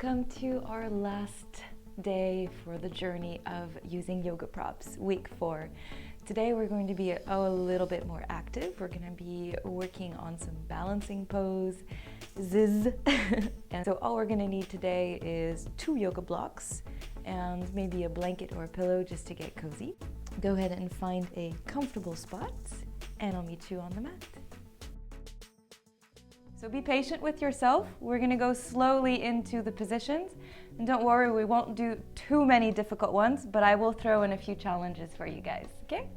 welcome to our last day for the journey of using yoga props, week 4. Today we're going to be a little bit more active. We're going to be working on some balancing poses. And so all we're going to need today is 2 yoga blocks and maybe a blanket or a pillow just to get cozy. Go ahead and find a comfortable spot and I'll meet you on the mat. So be patient with yourself. We're going to go slowly into the positions. And don't worry, we won't do too many difficult ones, but I will throw in a few challenges for you guys, okay?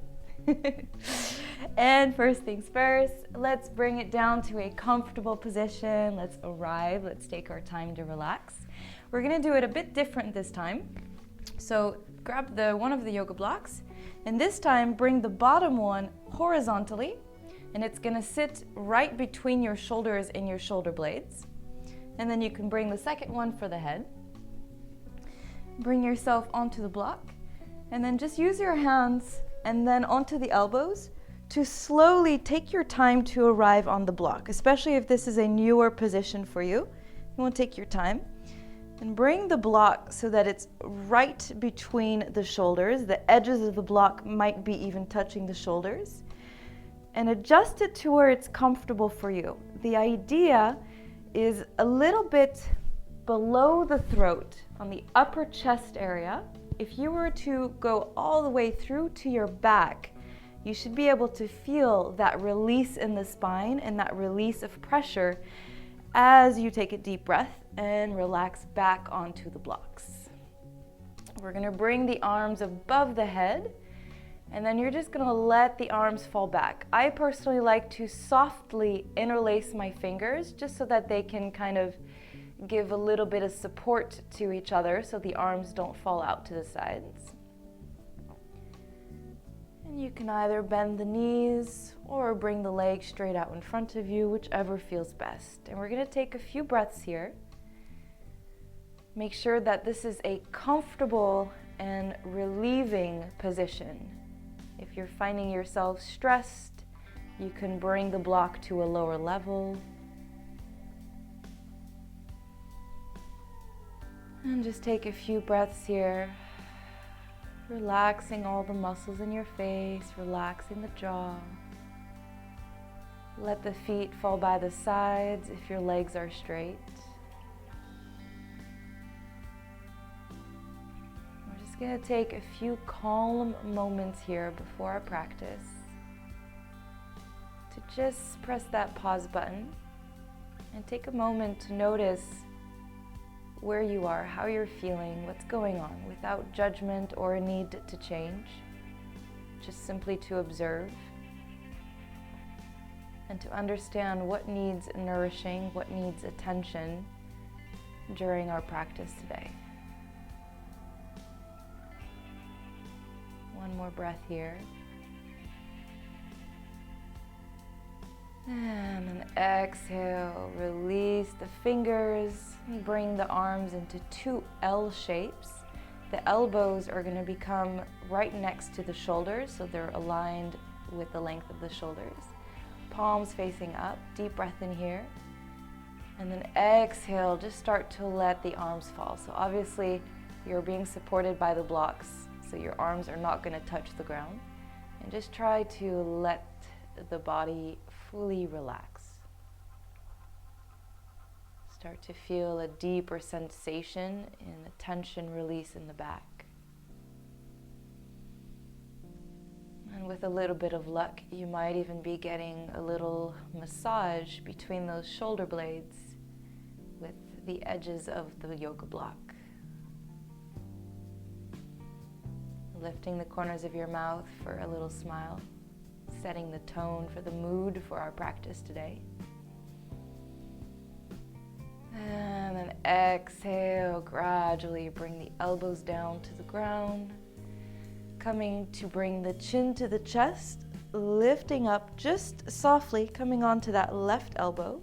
And first things first, let's bring it down to a comfortable position. Let's arrive. Let's take our time to relax. We're going to do it a bit different this time. So grab one of the yoga blocks, and this time bring the bottom one horizontally. And it's going to sit right between your shoulders and your shoulder blades. And then you can bring the second one for the head. Bring yourself onto the block. And then just use your hands and then onto the elbows to slowly take your time to arrive on the block, especially if this is a newer position for you. You want to take your time. And bring the block so that it's right between the shoulders. The edges of the block might be even touching the shoulders. And adjust it to where it's comfortable for you. The idea is a little bit below the throat, on the upper chest area. If you were to go all the way through to your back, you should be able to feel that release in the spine and that release of pressure as you take a deep breath and relax back onto the blocks. We're going to bring the arms above the head. And then you're just going to let the arms fall back. I personally like to softly interlace my fingers just so that they can kind of give a little bit of support to each other so the arms don't fall out to the sides. And you can either bend the knees or bring the legs straight out in front of you, whichever feels best. And we're going to take a few breaths here. Make sure that this is a comfortable and relieving position. If you're finding yourself stressed, you can bring the block to a lower level. And just take a few breaths here, relaxing all the muscles in your face, relaxing the jaw. Let the feet fall by the sides if your legs are straight. We're going to take a few calm moments here before our practice to just press that pause button and take a moment to notice where you are, how you're feeling, what's going on, without judgment or a need to change, just simply to observe and to understand what needs nourishing, what needs attention during our practice today. One more breath here. And then exhale, release the fingers, and bring the arms into 2 L shapes. The elbows are going to become right next to the shoulders, so they're aligned with the length of the shoulders. Palms facing up, deep breath in here. And then exhale, just start to let the arms fall. So obviously you're being supported by the blocks, so your arms are not going to touch the ground. And just try to let the body fully relax. Start to feel a deeper sensation in the tension release in the back. And with a little bit of luck, you might even be getting a little massage between those shoulder blades with the edges of the yoga block. Lifting the corners of your mouth for a little smile, setting the tone for the mood for our practice today. And then exhale, gradually bring the elbows down to the ground, coming to bring the chin to the chest, lifting up just softly, coming onto that left elbow.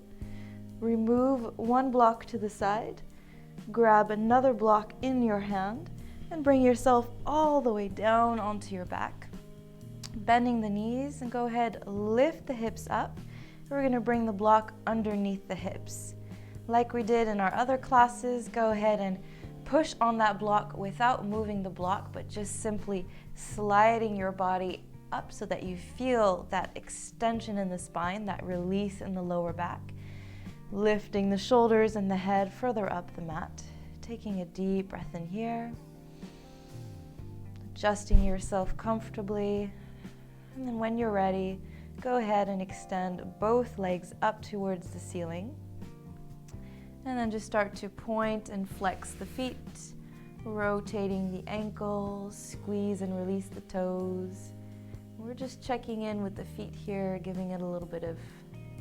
Remove one block to the side, grab another block in your hand, and bring yourself all the way down onto your back. Bending the knees, and go ahead, lift the hips up. We're going to bring the block underneath the hips. Like we did in our other classes, go ahead and push on that block without moving the block, but just simply sliding your body up so that you feel that extension in the spine, that release in the lower back. Lifting the shoulders and the head further up the mat. Taking a deep breath in here. Adjusting yourself comfortably. And then when you're ready, go ahead and extend both legs up towards the ceiling. And then just start to point and flex the feet, rotating the ankles, squeeze and release the toes. We're just checking in with the feet here, giving it a little bit of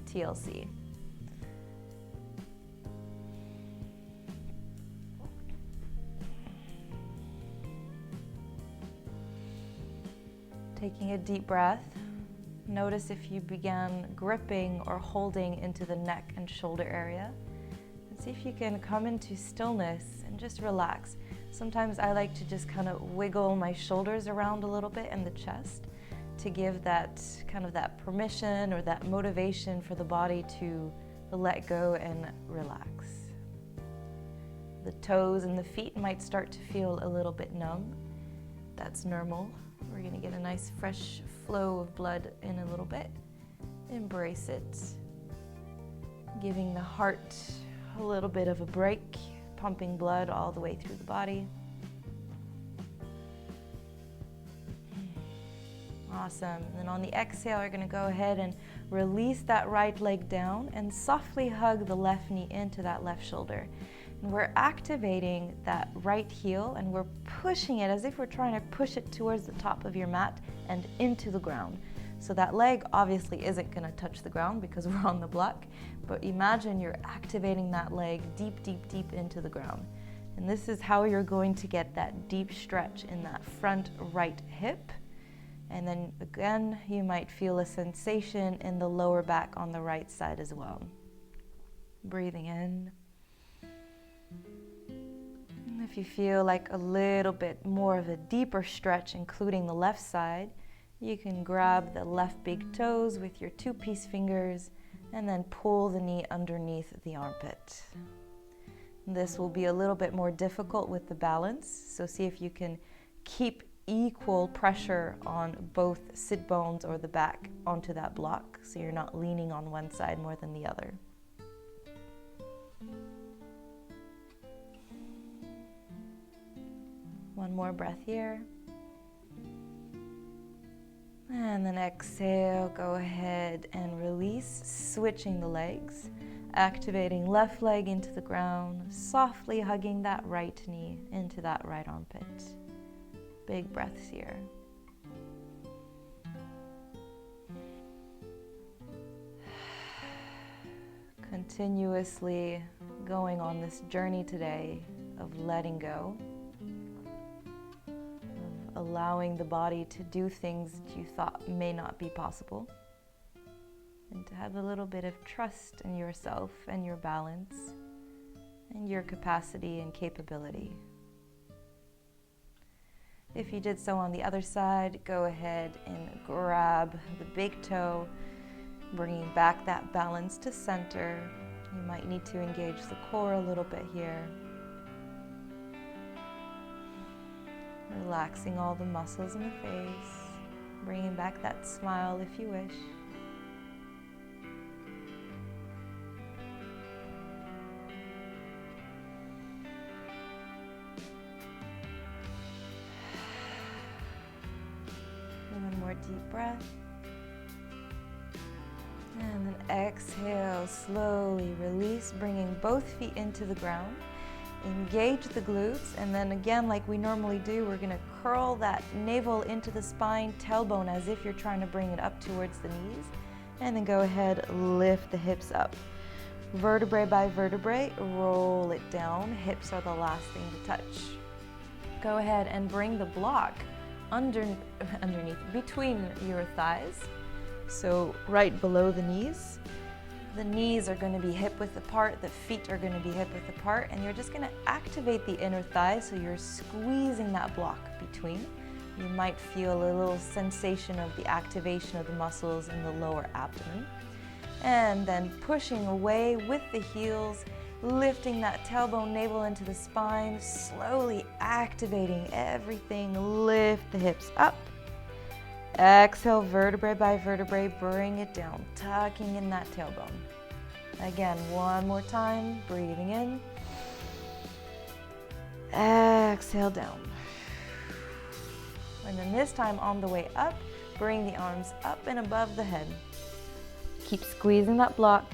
TLC. Taking a deep breath. Notice if you began gripping or holding into the neck and shoulder area. And see if you can come into stillness and just relax. Sometimes I like to just kind of wiggle my shoulders around a little bit in the chest to give that kind of that permission or that motivation for the body to let go and relax. The toes and the feet might start to feel a little bit numb. That's normal. We're going to get a nice fresh flow of blood in a little bit. Embrace it. Giving the heart a little bit of a break, pumping blood all the way through the body. Awesome. And then on the exhale, you're going to go ahead and release that right leg down and softly hug the left knee into that left shoulder. And we're activating that right heel and we're pushing it as if we're trying to push it towards the top of your mat and into the ground. So that leg obviously isn't going to touch the ground because we're on the block, but imagine you're activating that leg deep, deep, deep into the ground. And this is how you're going to get that deep stretch in that front right hip. And then again, you might feel a sensation in the lower back on the right side as well. Breathing in. And if you feel like a little bit more of a deeper stretch, including the left side, you can grab the left big toes with your 2-piece fingers and then pull the knee underneath the armpit. This will be a little bit more difficult with the balance, so see if you can keep equal pressure on both sit bones or the back onto that block, so you're not leaning on one side more than the other. One more breath here. And then exhale, go ahead and release, switching the legs, activating left leg into the ground, softly hugging that right knee into that right armpit. Big breaths here. Continuously going on this journey today of letting go, of allowing the body to do things that you thought may not be possible, and to have a little bit of trust in yourself and your balance and your capacity and capability. If you did so on the other side, go ahead and grab the big toe, bringing back that balance to center. You might need to engage the core a little bit here. Relaxing all the muscles in the face, bringing back that smile if you wish. One more deep breath. And then exhale, slowly release, bringing both feet into the ground. Engage the glutes, and then again, like we normally do, we're going to curl that navel into the spine, tailbone, as if you're trying to bring it up towards the knees. And then go ahead, lift the hips up. Vertebrae by vertebrae, roll it down. Hips are the last thing to touch. Go ahead and bring the block underneath, between your thighs, so right below the knees. The knees are going to be hip width apart, the feet are going to be hip width apart, and you're just going to activate the inner thigh, so you're squeezing that block between. You might feel a little sensation of the activation of the muscles in the lower abdomen. And then pushing away with the heels, lifting that tailbone navel into the spine, slowly activating everything. Lift the hips up. Exhale, vertebrae by vertebrae, bring it down, tucking in that tailbone. Again, one more time, breathing in. Exhale down. And then this time on the way up, bring the arms up and above the head. Keep squeezing that block,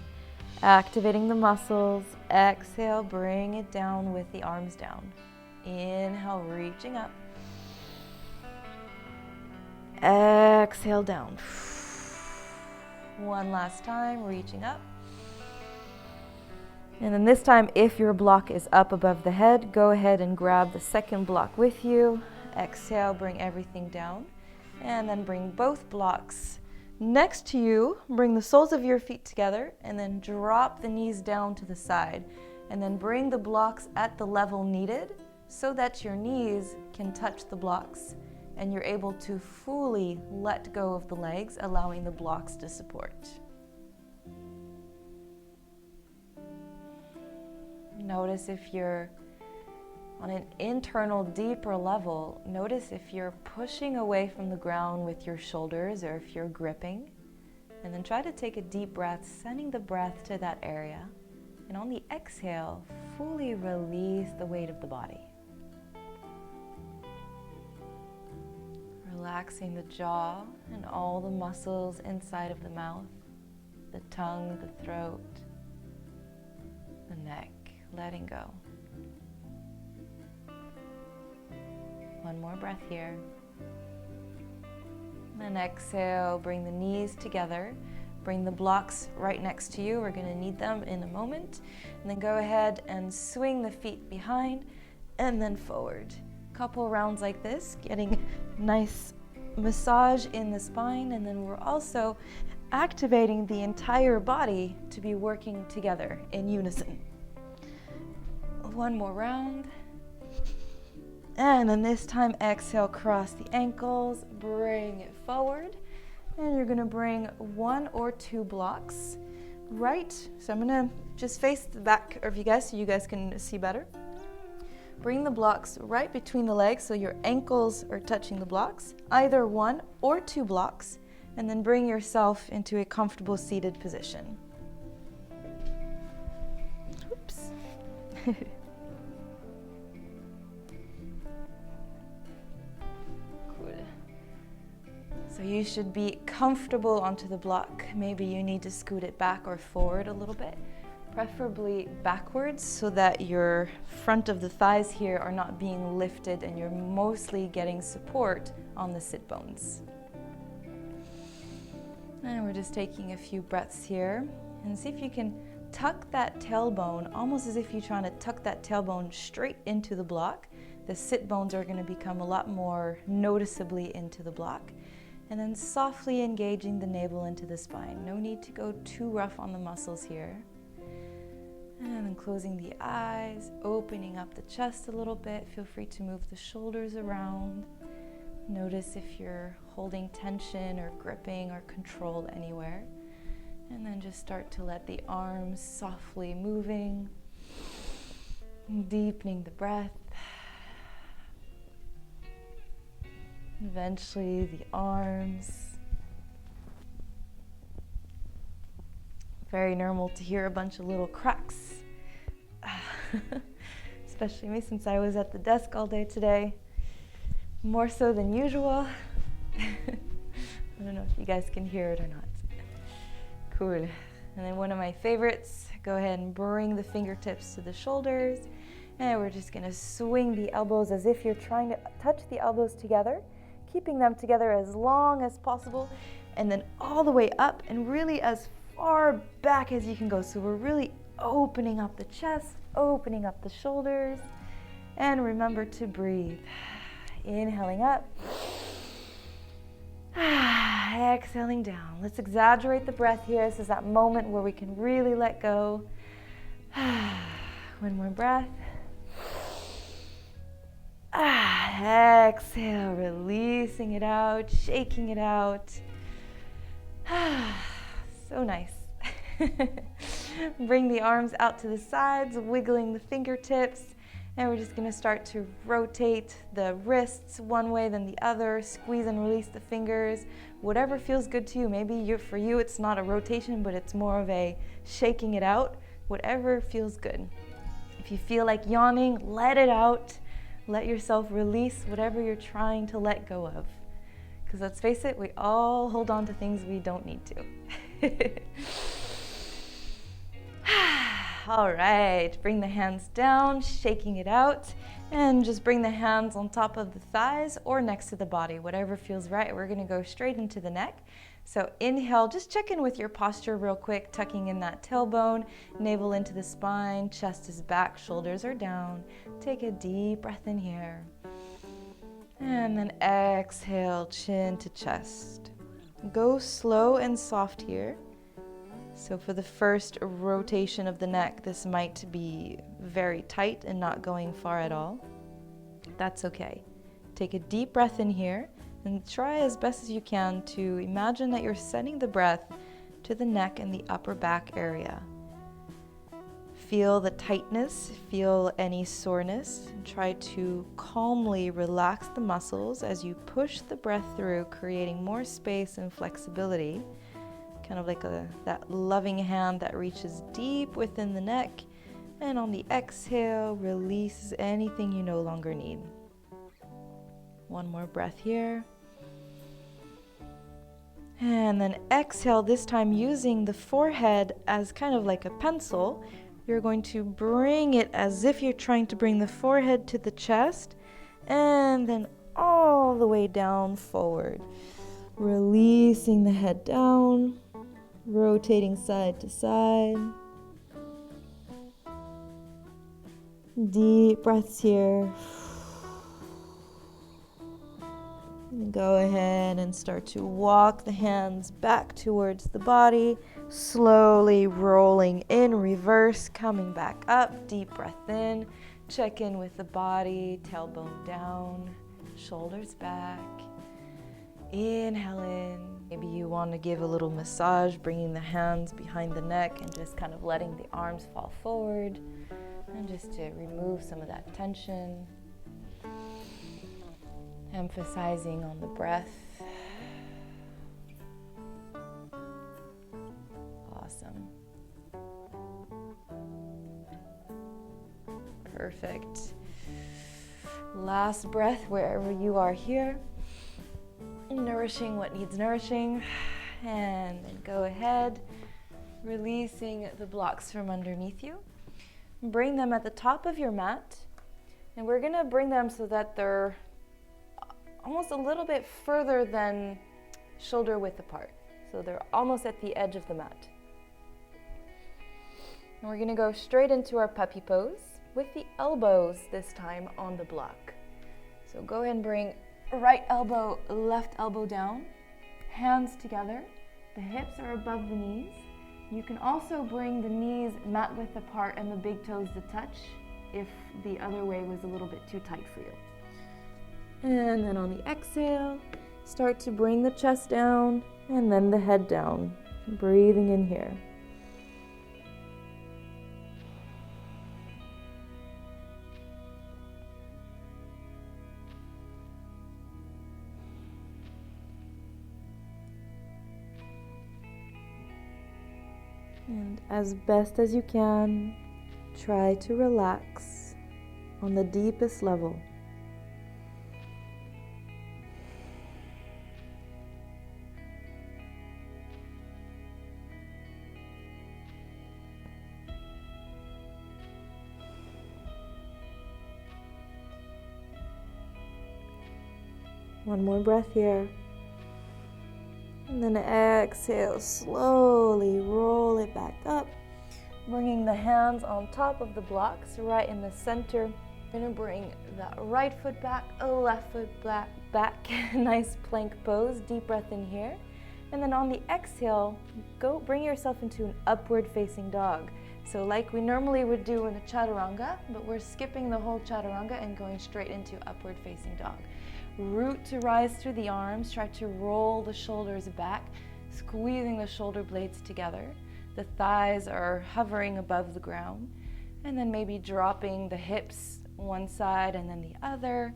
activating the muscles. Exhale, bring it down with the arms down. Inhale, reaching up. Exhale down. One last time, reaching up. And then this time, if your block is up above the head, go ahead and grab the second block with you. Exhale, bring everything down. And then bring both blocks next to you. Bring the soles of your feet together and then drop the knees down to the side. And then bring the blocks at the level needed so that your knees can touch the blocks and you're able to fully let go of the legs, allowing the blocks to support. Notice if you're on an internal, deeper level, notice if you're pushing away from the ground with your shoulders or if you're gripping. And then try to take a deep breath, sending the breath to that area. And on the exhale, fully release the weight of the body. Relaxing the jaw and all the muscles inside of the mouth, the tongue, the throat, the neck. Letting go. One more breath here. And exhale, bring the knees together. Bring the blocks right next to you. We're going to need them in a moment. And then go ahead and swing the feet behind and then forward. Couple rounds like this, getting nice massage in the spine. And then we're also activating the entire body to be working together in unison. One more round. And then this time, exhale, cross the ankles, bring it forward. And you're gonna bring one or two blocks right. So I'm gonna just face the back of you guys so you guys can see better. Bring the blocks right between the legs so your ankles are touching the blocks, either one or two blocks, and then bring yourself into a comfortable seated position. Oops. So you should be comfortable onto the block. Maybe you need to scoot it back or forward a little bit, preferably backwards so that your front of the thighs here are not being lifted and you're mostly getting support on the sit bones. And we're just taking a few breaths here and see if you can tuck that tailbone, almost as if you're trying to tuck that tailbone straight into the block. The sit bones are going to become a lot more noticeably into the block. And then softly engaging the navel into the spine. No need to go too rough on the muscles here. And then closing the eyes, opening up the chest a little bit. Feel free to move the shoulders around. Notice if you're holding tension or gripping or controlled anywhere. And then just start to let the arms softly moving, deepening the breath. Eventually the arms. Very normal to hear a bunch of little cracks. Especially me since I was at the desk all day today. More so than usual. I don't know if you guys can hear it or not. Cool. And then one of my favorites, go ahead and bring the fingertips to the shoulders. And we're just gonna swing the elbows as if you're trying to touch the elbows together, keeping them together as long as possible, and then all the way up and really as far back as you can go. So we're really opening up the chest, opening up the shoulders, and remember to breathe. Inhaling up, exhaling down. Let's exaggerate the breath here. This is that moment where we can really let go. One more breath. Exhale, releasing it out, shaking it out. So nice. Bring the arms out to the sides, wiggling the fingertips. And we're just gonna start to rotate the wrists one way then the other, squeeze and release the fingers, whatever feels good to you. Maybe for you it's not a rotation, but it's more of a shaking it out, whatever feels good. If you feel like yawning, let it out. Let yourself release whatever you're trying to let go of. Because let's face it, we all hold on to things we don't need to. All right, bring the hands down, shaking it out, and just bring the hands on top of the thighs or next to the body, whatever feels right. We're gonna go straight into the neck. So inhale, just check in with your posture real quick, tucking in that tailbone, navel into the spine, chest is back, shoulders are down. Take a deep breath in here. And then exhale, chin to chest. Go slow and soft here. So for the first rotation of the neck, this might be very tight and not going far at all. That's okay. Take a deep breath in here and try as best as you can to imagine that you're sending the breath to the neck and the upper back area. Feel the tightness, feel any soreness, and try to calmly relax the muscles as you push the breath through, creating more space and flexibility. Kind of like that loving hand that reaches deep within the neck, and on the exhale, releases anything you no longer need. One more breath here. And then exhale, this time using the forehead as kind of like a pencil. You're going to bring it as if you're trying to bring the forehead to the chest, and then all the way down forward. Releasing the head down. Rotating side to side. Deep breaths here. And go ahead and start to walk the hands back towards the body, slowly rolling in reverse, coming back up. Deep breath in. Check in with the body, tailbone down, shoulders back. Inhale in. Maybe you want to give a little massage, bringing the hands behind the neck and just kind of letting the arms fall forward, and just to remove some of that tension. Emphasizing on the breath. Awesome. Perfect. Last breath wherever you are here. Nourishing what needs nourishing, and then go ahead, releasing the blocks from underneath you. Bring them at the top of your mat, and we're gonna bring them so that they're almost a little bit further than shoulder width apart. So they're almost at the edge of the mat. And we're gonna go straight into our puppy pose with the elbows this time on the block. So go ahead and bring right elbow, left elbow down, hands together, the hips are above the knees. You can also bring the knees mat width apart and the big toes to touch if the other way was a little bit too tight for you. And then on the exhale, start to bring the chest down and then the head down, breathing in here. And as best as you can, try to relax on the deepest level. One more breath here. And then exhale, slowly roll it back up, bringing the hands on top of the blocks, right in the center. You're gonna bring that right foot back, left foot back, nice plank pose, deep breath in here. And then on the exhale, go bring yourself into an upward facing dog. So like we normally would do in a chaturanga, but we're skipping the whole chaturanga and going straight into upward facing dog. Root to rise through the arms, try to roll the shoulders back, squeezing the shoulder blades together. The thighs are hovering above the ground, and then maybe dropping the hips one side and then the other,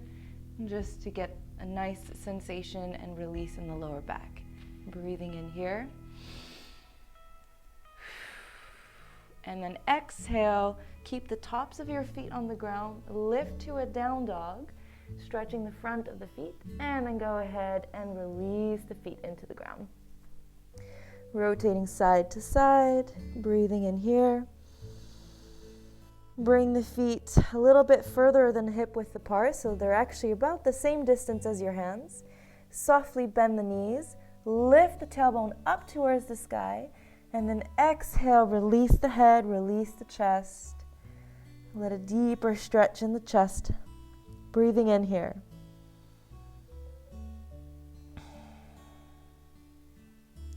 just to get a nice sensation and release in the lower back. Breathing in here. And then exhale, keep the tops of your feet on the ground, lift to a down dog, stretching the front of the feet, and then go ahead and release the feet into the ground. Rotating side to side, breathing in here. Bring the feet a little bit further than hip width apart, so they're actually about the same distance as your hands. Softly bend the knees, lift the tailbone up towards the sky, and then exhale, release the head, release the chest. Let a deeper stretch in the chest. Breathing in here.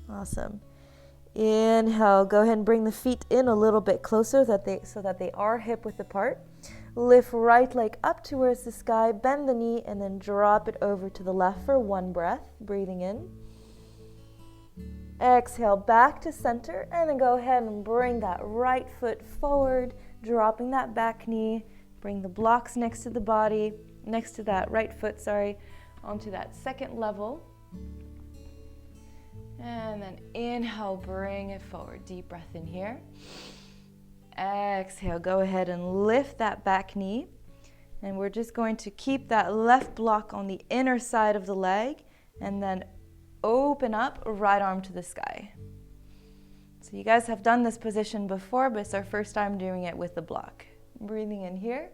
Awesome. Inhale, go ahead and bring the feet in a little bit closer so that they are hip width apart. Lift right leg up towards the sky, bend the knee, and then drop it over to the left for one breath. Breathing in. Exhale, back to center, and then go ahead and bring that right foot forward, dropping that back knee. Bring the blocks next to the body, next to that right foot, onto that second level. And then inhale, bring it forward. Deep breath in here. Exhale, go ahead and lift that back knee. And we're just going to keep that left block on the inner side of the leg, and then open up, right arm to the sky. So you guys have done this position before, but it's our first time doing it with the block. Breathing in here.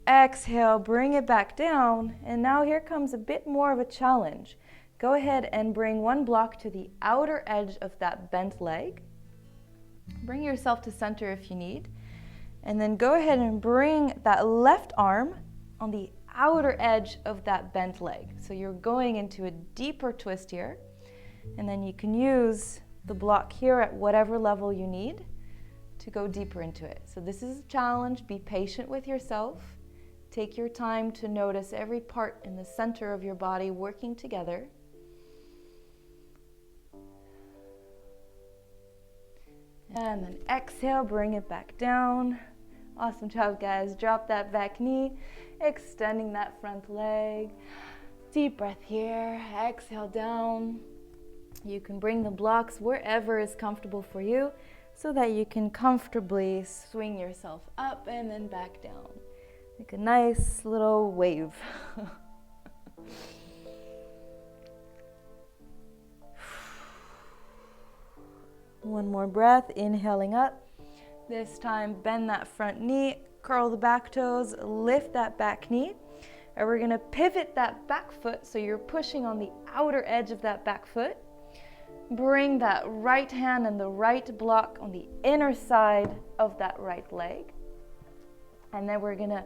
Exhale, bring it back down, and now here comes a bit more of a challenge. Go ahead and bring one block to the outer edge of that bent leg. Bring yourself to center if you need, and then go ahead and bring that left arm on the outer edge of that bent leg. So you're going into a deeper twist here, and then you can use the block here at whatever level you need to go deeper into it. So this is a challenge. Be patient with yourself. Take your time to notice every part in the center of your body working together. And then exhale, bring it back down. Awesome job, guys. Drop that back knee, extending that front leg. Deep breath here. Exhale down. You can bring the blocks wherever is comfortable for you so that you can comfortably swing yourself up and then back down. Like a nice little wave. One more breath, inhaling up. This time, bend that front knee, curl the back toes, lift that back knee. And we're gonna pivot that back foot so you're pushing on the outer edge of that back foot. Bring that right hand and the right block on the inner side of that right leg. And then we're gonna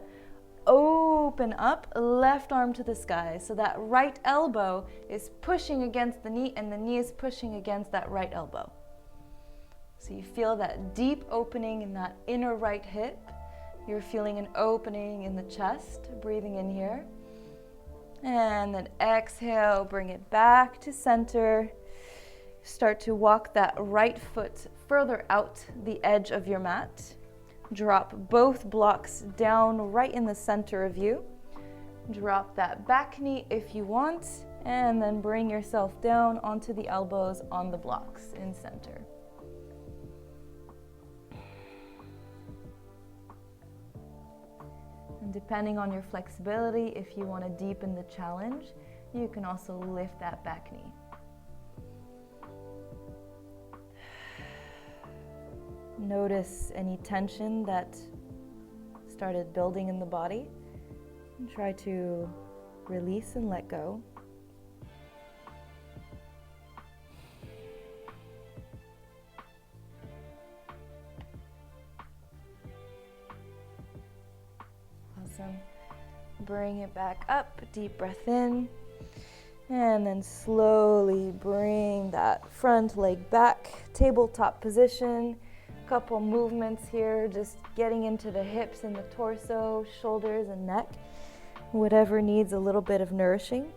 open up, left arm to the sky. So that right elbow is pushing against the knee and the knee is pushing against that right elbow. So you feel that deep opening in that inner right hip. You're feeling an opening in the chest, breathing in here. And then exhale, bring it back to center. Start to walk that right foot further out the edge of your mat. Drop both blocks down right in the center of you. Drop that back knee if you want, and then bring yourself down onto the elbows on the blocks in center. And depending on your flexibility, if you want to deepen the challenge, you can also lift that back knee. Notice any tension that started building in the body, and try to release and let go. Awesome. Bring it back up, deep breath in, and then slowly bring that front leg back, tabletop position. Couple movements here, just getting into the hips and the torso, shoulders and neck, whatever needs a little bit of nourishing.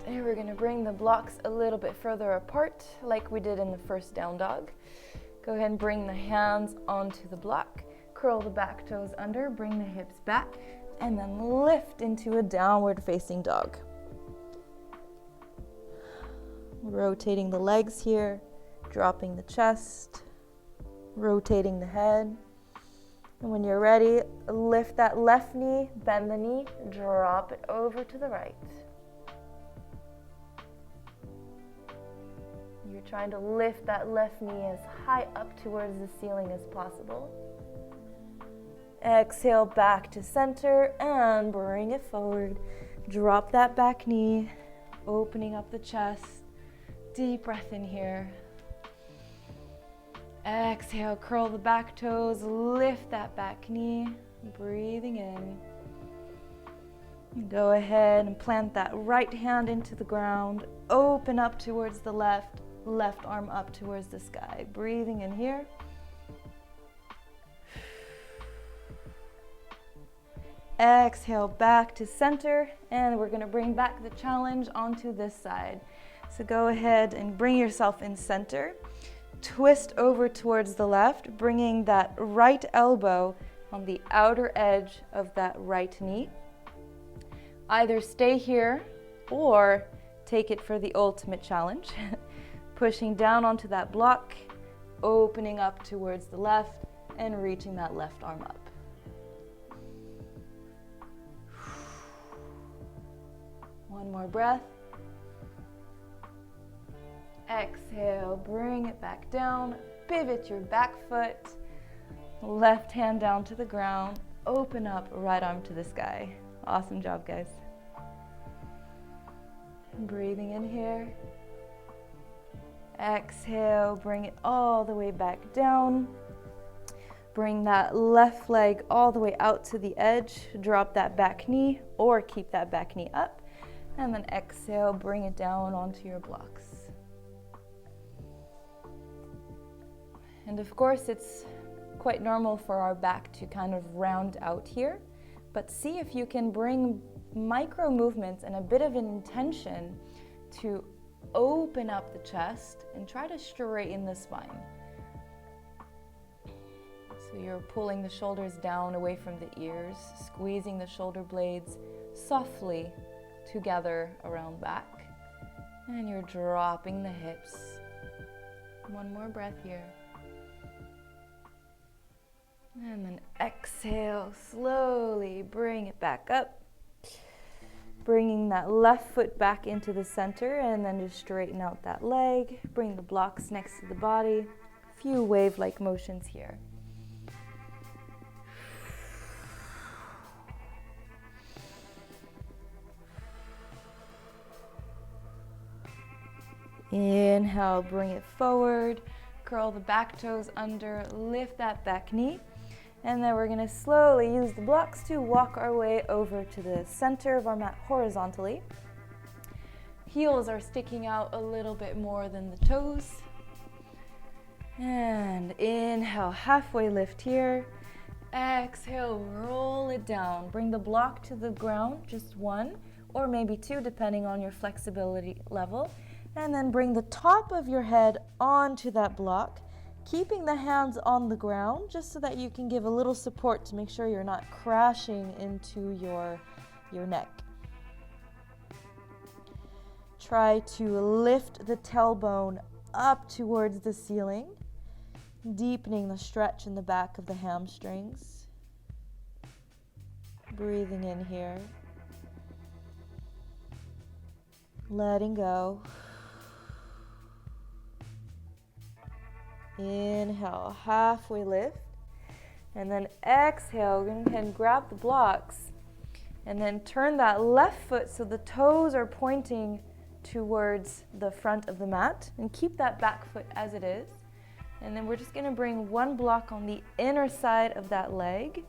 And we're gonna bring the blocks a little bit further apart like we did in the first down dog. Go ahead and bring the hands onto the block, curl the back toes under, bring the hips back, and then lift into a downward facing dog. Rotating the legs here, dropping the chest, rotating the head. And when you're ready, lift that left knee, bend the knee, drop it over to the right. You're trying to lift that left knee as high up towards the ceiling as possible. Exhale back to center and bring it forward. Drop that back knee, opening up the chest. Deep breath in here. Exhale, curl the back toes, lift that back knee, breathing in. Go ahead and plant that right hand into the ground, open up towards the left arm up towards the sky. Breathing in here. Exhale back to center, and we're gonna bring back the challenge onto this side. So go ahead and bring yourself in center. Twist over towards the left, bringing that right elbow on the outer edge of that right knee. Either stay here or take it for the ultimate challenge. Pushing down onto that block, opening up towards the left, and reaching that left arm up. One more breath. Exhale, bring it back down, pivot your back foot, left hand down to the ground, open up, right arm to the sky. Awesome job, guys. Breathing in here. Exhale, bring it all the way back down. Bring that left leg all the way out to the edge. Drop that back knee or keep that back knee up. And then exhale, bring it down onto your blocks. And of course, it's quite normal for our back to kind of round out here. But see if you can bring micro movements and a bit of an intention to open up the chest and try to straighten the spine. So you're pulling the shoulders down away from the ears, squeezing the shoulder blades softly together around back. And you're dropping the hips. One more breath here. And then exhale, slowly bring it back up. Bringing that left foot back into the center and then just straighten out that leg. Bring the blocks next to the body. A few wave-like motions here. Inhale, bring it forward. Curl the back toes under, lift that back knee. And then we're gonna slowly use the blocks to walk our way over to the center of our mat horizontally. Heels are sticking out a little bit more than the toes. And inhale, halfway lift here. Exhale, roll it down. Bring the block to the ground, just one, or maybe two, depending on your flexibility level. And then bring the top of your head onto that block, keeping the hands on the ground just so that you can give a little support to make sure you're not crashing into your neck. Try to lift the tailbone up towards the ceiling, deepening the stretch in the back of the hamstrings. Breathing in here. Letting go. Inhale, halfway lift, and then exhale, go ahead and grab the blocks, and then turn that left foot so the toes are pointing towards the front of the mat, and keep that back foot as it is. And then we're just gonna bring one block on the inner side of that leg,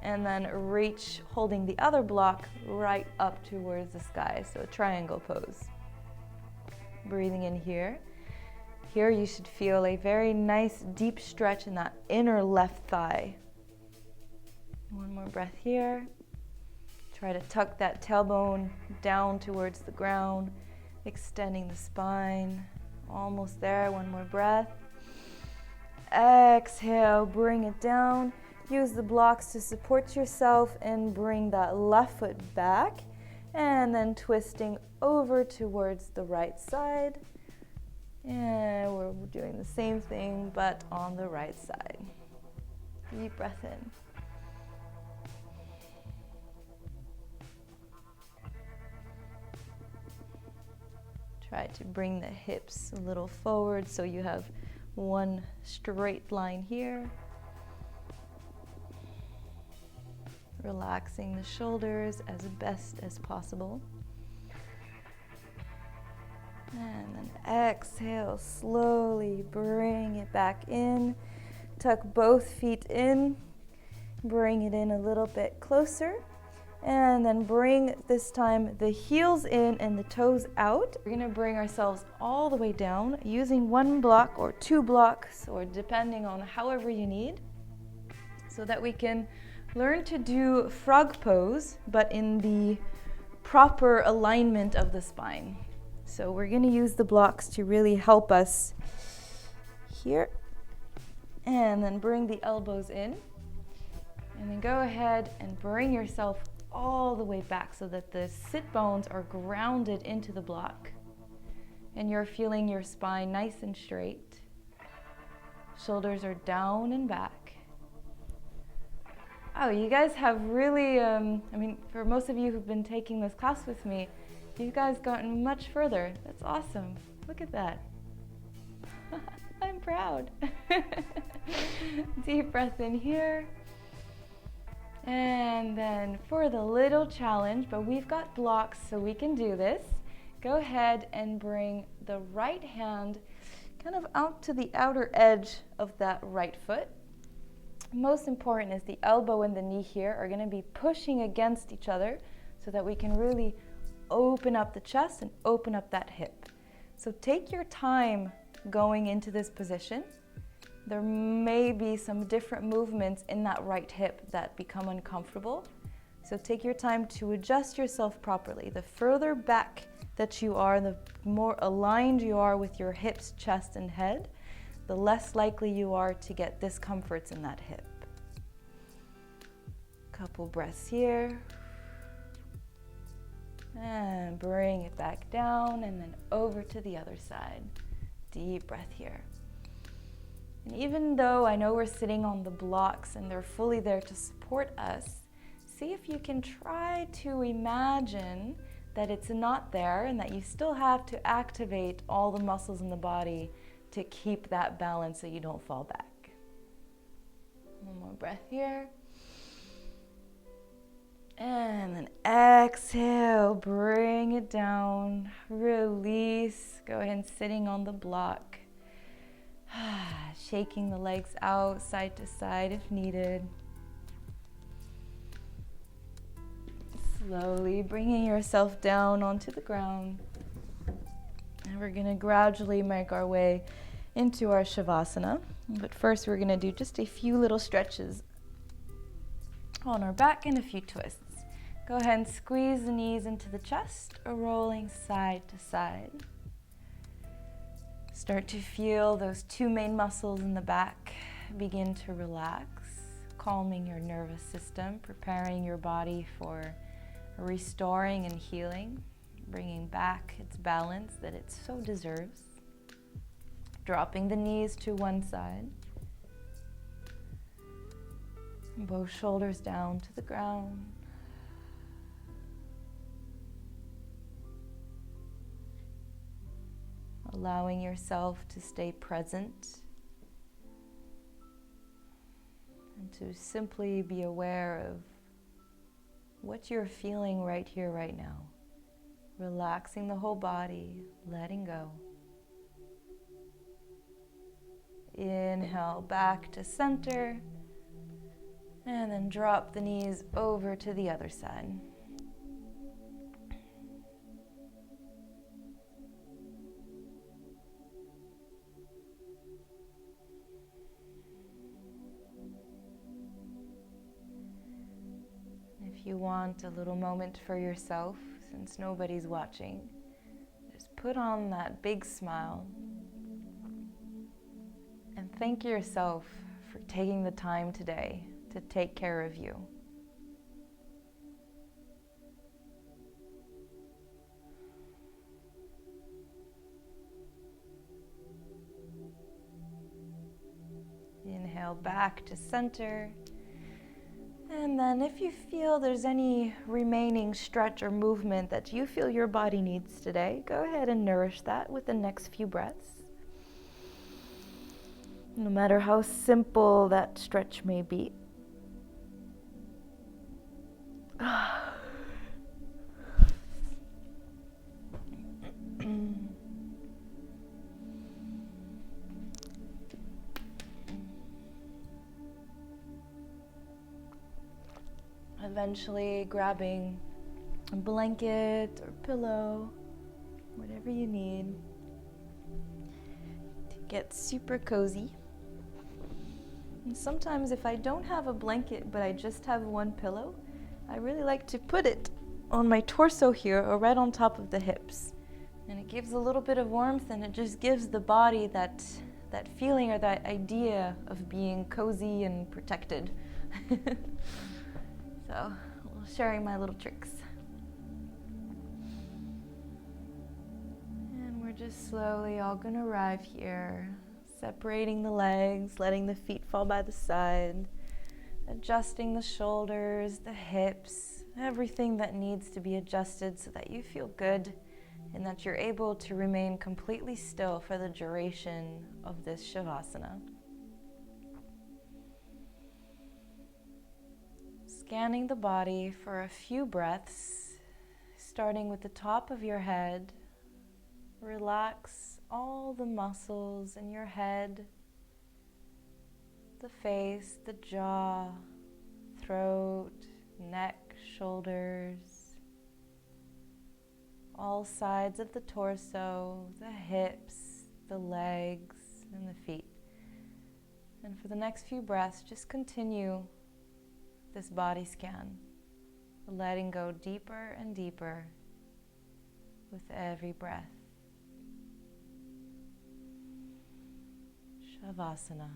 and then reach, holding the other block right up towards the sky, so a triangle pose. Breathing in here. Here you should feel a very nice deep stretch in that inner left thigh. One more breath here. Try to tuck that tailbone down towards the ground. Extending the spine. Almost there, one more breath. Exhale, bring it down. Use the blocks to support yourself and bring that left foot back. And then twisting over towards the right side. And we're doing the same thing, but on the right side. Deep breath in. Try to bring the hips a little forward so you have one straight line here. Relaxing the shoulders as best as possible. And then exhale, slowly bring it back in. Tuck both feet in. Bring it in a little bit closer. And then bring, this time, the heels in and the toes out. We're gonna bring ourselves all the way down using one block or two blocks, or depending on however you need, so that we can learn to do frog pose, but in the proper alignment of the spine. So we're gonna use the blocks to really help us here. And then bring the elbows in. And then go ahead and bring yourself all the way back so that the sit bones are grounded into the block. And you're feeling your spine nice and straight. Shoulders are down and back. Oh, you guys have really, for most of you who've been taking this class with me, you guys gotten much further. That's awesome. Look at that. I'm proud. Deep breath in here. And then for the little challenge, but we've got blocks so we can do this. Go ahead and bring the right hand kind of out to the outer edge of that right foot. Most important is the elbow and the knee here are going to be pushing against each other so that we can really open up the chest and open up that hip. So take your time going into this position. There may be some different movements in that right hip that become uncomfortable. So take your time to adjust yourself properly. The further back that you are, the more aligned you are with your hips, chest, and head, the less likely you are to get discomforts in that hip. Couple breaths here. And bring it back down and then over to the other side. Deep breath here. And even though I know we're sitting on the blocks and they're fully there to support us, see if you can try to imagine that it's not there and that you still have to activate all the muscles in the body to keep that balance so you don't fall back. One more breath here. And then exhale, bring it down, release, go ahead and sitting on the block. Shaking the legs out side to side if needed. Slowly bringing yourself down onto the ground. And we're going to gradually make our way into our Shavasana. But first we're going to do just a few little stretches on our back and a few twists. Go ahead and squeeze the knees into the chest, rolling side to side. Start to feel those two main muscles in the back begin to relax, calming your nervous system, preparing your body for restoring and healing, bringing back its balance that it so deserves. Dropping the knees to one side. Both shoulders down to the ground. Allowing yourself to stay present and to simply be aware of what you're feeling right here, right now. Relaxing the whole body, letting go. Inhale back to center, and then drop the knees over to the other side. If you want a little moment for yourself, since nobody's watching, just put on that big smile and thank yourself for taking the time today to take care of you. Inhale back to center. And then if you feel there's any remaining stretch or movement that you feel your body needs today, go ahead and nourish that with the next few breaths. No matter how simple that stretch may be. Eventually grabbing a blanket or pillow, whatever you need to get super cozy. And sometimes if I don't have a blanket but I just have one pillow, I really like to put it on my torso here or right on top of the hips. And it gives a little bit of warmth, and it just gives the body that feeling or that idea of being cozy and protected. So, sharing my little tricks. And we're just slowly all gonna arrive here, separating the legs, letting the feet fall by the side, adjusting the shoulders, the hips, everything that needs to be adjusted so that you feel good and that you're able to remain completely still for the duration of this Shavasana. Scanning the body for a few breaths, starting with the top of your head. Relax all the muscles in your head, the face, the jaw, throat, neck, shoulders, all sides of the torso, the hips, the legs, and the feet. And for the next few breaths, just continue this body scan, letting go deeper and deeper with every breath. Shavasana.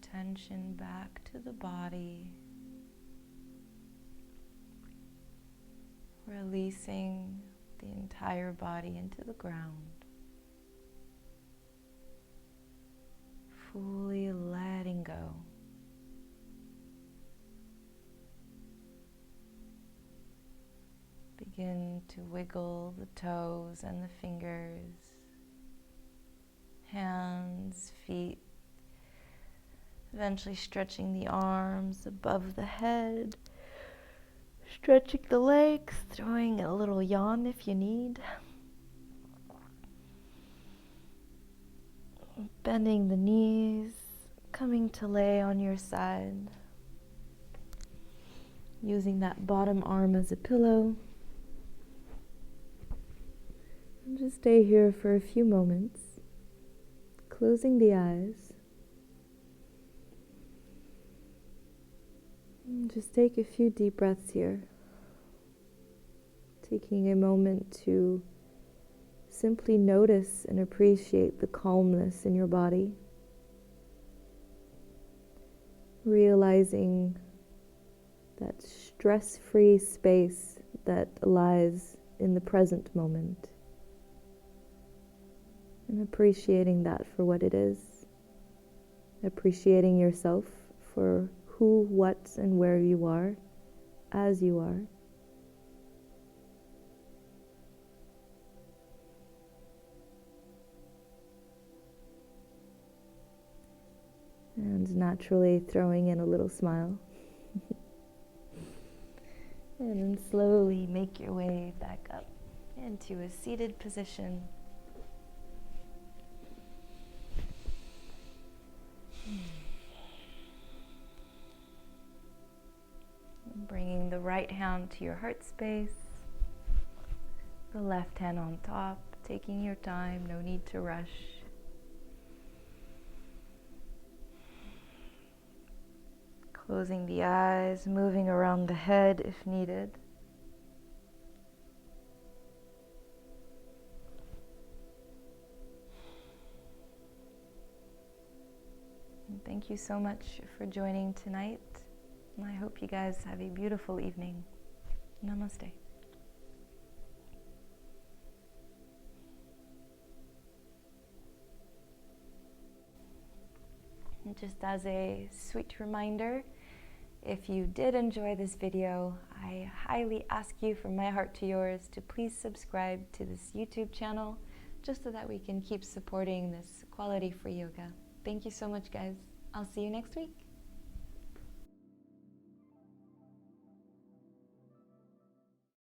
attention back to the body, releasing the entire body into the ground, fully letting go. Begin to wiggle the toes and the fingers, hands, feet, eventually stretching the arms above the head, stretching the legs, throwing a little yawn if you need. Bending the knees, coming to lay on your side, using that bottom arm as a pillow. And just stay here for a few moments, closing the eyes. And just take a few deep breaths here, taking a moment to simply notice and appreciate the calmness in your body, realizing that stress-free space that lies in the present moment, and appreciating that for what it is, appreciating yourself for who, what, and where you are, as you are. And naturally throwing in a little smile. And then slowly make your way back up into a seated position. Bringing the right hand to your heart space, the left hand on top, taking your time, no need to rush. Closing the eyes, moving around the head if needed. And thank you so much for joining tonight. And I hope you guys have a beautiful evening. Namaste. And just as a sweet reminder, if you did enjoy this video, I highly ask you from my heart to yours to please subscribe to this YouTube channel, just so that we can keep supporting this quality free yoga. Thank you so much, guys. I'll see you next week.